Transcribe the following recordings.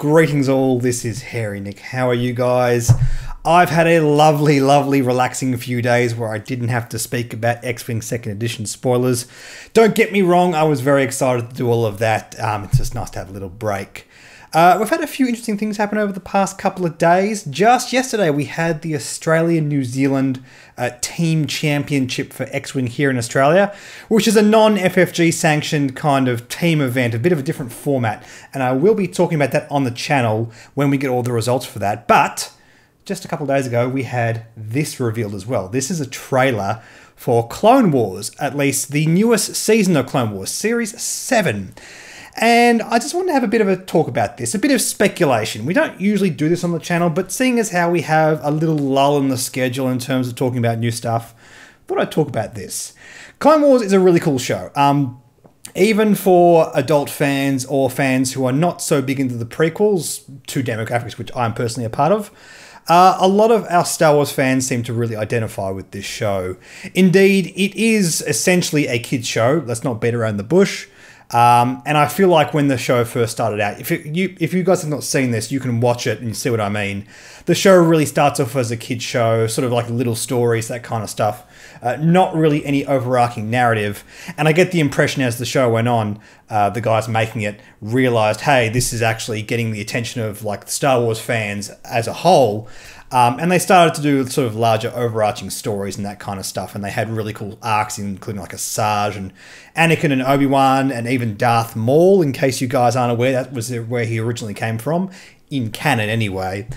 Greetings all, this is Hairy Nick. How are you guys? I've had a lovely, relaxing few days where I didn't have to speak about X-Wing 2nd Edition spoilers. Don't get me wrong, I was very excited to do all of that. It's just nice to have a little break. We've had a few interesting things happen over the past couple of days. Just yesterday we had the Australia-New Zealand Team Championship for X-Wing here in Australia, which is a non-FFG sanctioned kind of team event, a bit of a different format. And I will be talking about that on the channel when we get all the results for that. But just a couple of days ago we had this revealed as well. This is a trailer for Clone Wars, at least the newest season of Clone Wars, Series 7. And I just wanted to have a bit of a talk about this, a bit of speculation. We don't usually do this on the channel, but seeing as how we have a little lull in the schedule in terms of talking about new stuff, I thought I'd talk about this. Clone Wars is a really cool show. Even for adult fans or fans who are not so big into the prequels, two demographics which I'm personally a part of, a lot of our Star Wars fans seem to really identify with this show. Indeed, it is essentially a kids show. Let's not beat around the bush. And I feel like when the show first started out, if you guys have not seen this, you can watch it and you see what I mean. The show really starts off as a kid's show, sort of like little stories, that kind of stuff. Not really any overarching narrative. And I get the impression as the show went on, the guys making it realized, hey, this is actually getting the attention of like the Star Wars fans as a whole. And they started to do sort of larger overarching stories and that kind of stuff. And they had really cool arcs, including like a Sarge and Anakin and Obi-Wan and even Darth Maul, in case you guys aren't aware. That was where he originally came from, in canon anyway.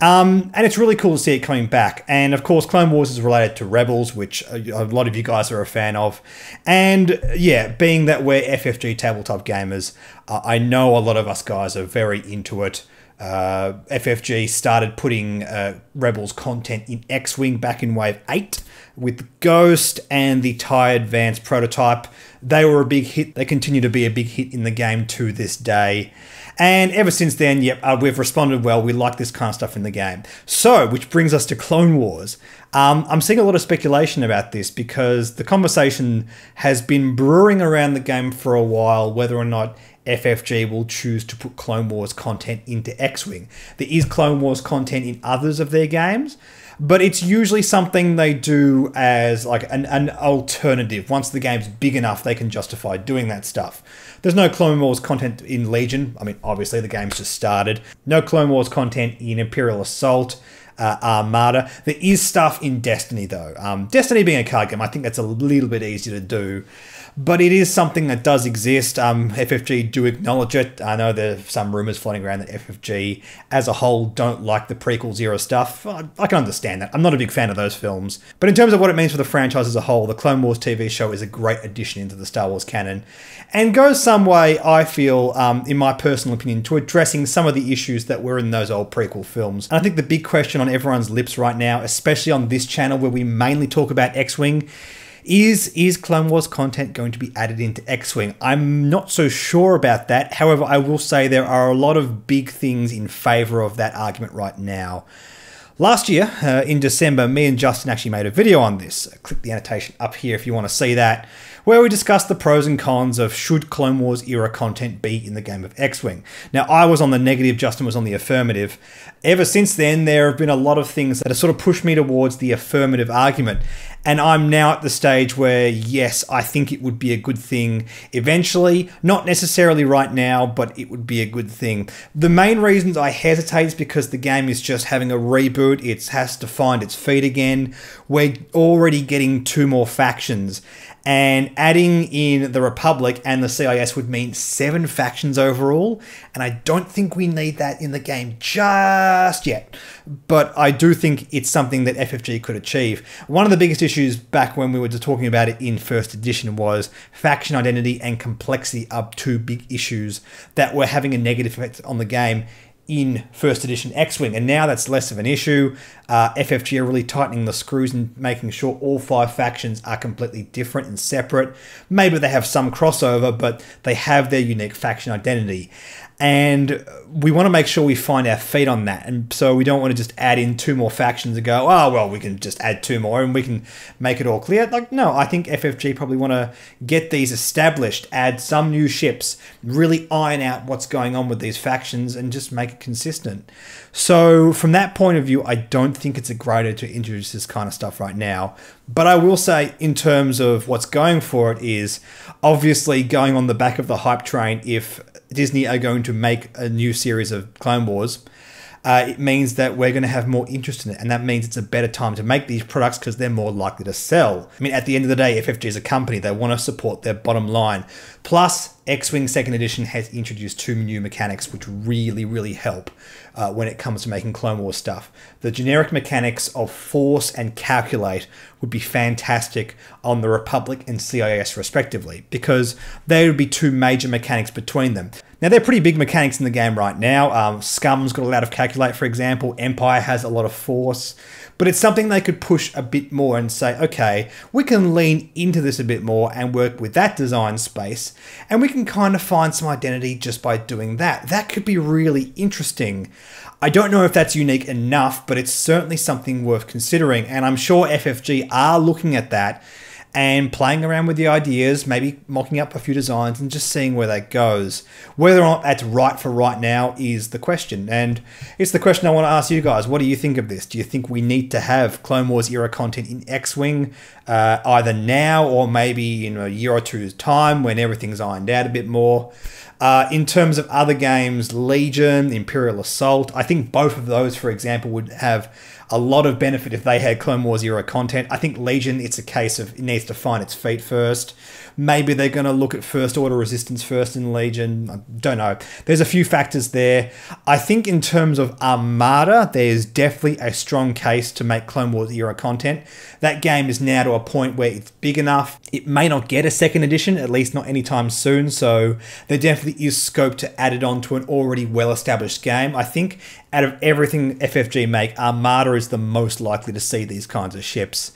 And it's really cool to see it coming back. And of course, Clone Wars is related to Rebels, which a lot of you guys are a fan of. And yeah, being that we're FFG tabletop gamers, I know a lot of us guys are very into it. FFG started putting Rebels content in X-Wing back in Wave 8 with Ghost and the TIE Advanced prototype. They were a big hit. They continue to be a big hit in the game to this day. And ever since then, yep, we've responded well. We like this kind of stuff in the game. So, which brings us to Clone Wars. I'm seeing a lot of speculation about this because the conversation has been brewing around the game for a while, whether or not FFG will choose to put Clone Wars content into X-Wing. There is Clone Wars content in others of their games, but it's usually something they do as like an alternative. Once the game's big enough, they can justify doing that stuff. There's no Clone Wars content in Legion. I mean, obviously the game's just started. No Clone Wars content in Imperial Assault, Armada. There is stuff in Destiny though. Destiny being a card game, I think that's a little bit easier to do. But it is something that does exist. FFG do acknowledge it. I know there's some rumors floating around that FFG as a whole don't like the prequels era stuff. I can understand that. I'm not a big fan of those films. But in terms of what it means for the franchise as a whole, the Clone Wars TV show is a great addition into the Star Wars canon and goes some way, I feel, in my personal opinion, to addressing some of the issues that were in those old prequel films. And I think the big question on everyone's lips right now, especially on this channel where we mainly talk about X-Wing, is Clone Wars content going to be added into X-Wing? I'm not so sure about that. However, I will say there are a lot of big things in favour of that argument right now. Last year, in December, me and Justin actually made a video on this. Click the annotation up here if you want to see that, where we discussed the pros and cons of should Clone Wars era content be in the game of X-Wing. Now, I was on the negative, Justin was on the affirmative. Ever since then, there have been a lot of things that have sort of pushed me towards the affirmative argument. And I'm now at the stage where, yes, I think it would be a good thing eventually. Not necessarily right now, but it would be a good thing. The main reasons I hesitate is because the game is just having a reboot. It has to find its feet again. We're already getting 2 more factions. And adding in the Republic and the CIS would mean 7 factions overall. And I don't think we need that in the game just yet. But I do think it's something that FFG could achieve. One of the biggest issues back when we were just talking about it in first edition was faction identity and complexity are 2 big issues that were having a negative effect on the game in first edition X-Wing, and now that's less of an issue. FFG are really tightening the screws and making sure all 5 factions are completely different and separate. Maybe they have some crossover, but they have their unique faction identity. And we want to make sure we find our feet on that. And so we don't want to just add in 2 more factions and go, oh, well, we can just add 2 more and we can make it all clear. Like, no, I think FFG probably want to get these established, add some new ships, really iron out what's going on with these factions and just make it consistent. So from that point of view, I don't think it's a great idea to introduce this kind of stuff right now. But I will say, in terms of what's going for it, is obviously going on the back of the hype train. If Disney are going to make a new series of Clone Wars, it means that we're going to have more interest in it. And that means it's a better time to make these products because they're more likely to sell. I mean, at the end of the day, FFG is a company. They want to support their bottom line. Plus, X-Wing 2nd Edition has introduced 2 new mechanics which really, really help when it comes to making Clone Wars stuff. The generic mechanics of Force and Calculate would be fantastic on the Republic and CIS respectively, because there would be 2 major mechanics between them. Now, they're pretty big mechanics in the game right now. Scum's got a lot of Calculate, for example. Empire has a lot of Force. But it's something they could push a bit more and say, okay, we can lean into this a bit more and work with that design space, and we can kind of find some identity just by doing that. That could be really interesting. I don't know if that's unique enough, but it's certainly something worth considering, and I'm sure FFG are looking at that and playing around with the ideas, maybe mocking up a few designs and just seeing where that goes. Whether or not that's right for right now is the question. And it's the question I want to ask you guys. What do you think of this? Do you think we need to have Clone Wars era content in X-Wing either now or maybe in a year or two's time when everything's ironed out a bit more? In terms of other games, Legion, Imperial Assault, I think both of those, for example, would have a lot of benefit if they had Clone Wars era content. I think Legion, it's a case of it needs to find its feet first. Maybe they're going to look at First Order Resistance first in Legion. I don't know. There's a few factors there. I think in terms of Armada, there's definitely a strong case to make Clone Wars era content. That game is now to a point where it's big enough. It may not get a 2nd edition, at least not anytime soon. So there definitely is scope to add it on to an already well-established game. I think out of everything FFG make, Armada is the most likely to see these kinds of ships.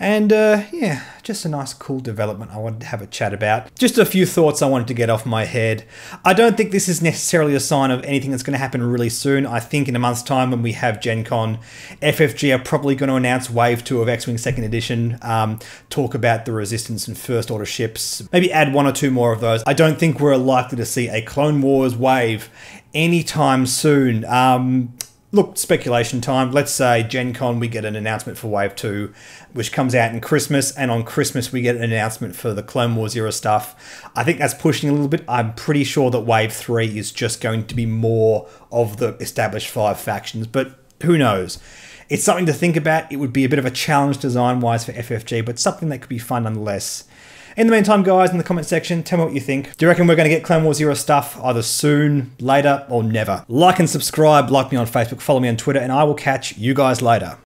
And yeah, just a nice cool development I wanted to have a chat about. Just a few thoughts I wanted to get off my head. I don't think this is necessarily a sign of anything that's going to happen really soon. I think in a month's time when we have Gen Con, FFG are probably going to announce Wave 2 of X-Wing 2nd Edition, talk about the Resistance and First Order ships, maybe add 1 or 2 more of those. I don't think we're likely to see a Clone Wars wave anytime soon. Look, speculation time. Let's say Gen Con, we get an announcement for Wave 2, which comes out in Christmas, and on Christmas we get an announcement for the Clone Wars era stuff. I think that's pushing a little bit. I'm pretty sure that Wave 3 is just going to be more of the established 5 factions, but who knows? It's something to think about. It would be a bit of a challenge design-wise for FFG, but something that could be fun nonetheless. In the meantime, guys, in the comment section, tell me what you think. Do you reckon we're going to get Clone Wars era stuff either soon, later, or never? Like and subscribe, like me on Facebook, follow me on Twitter, and I will catch you guys later.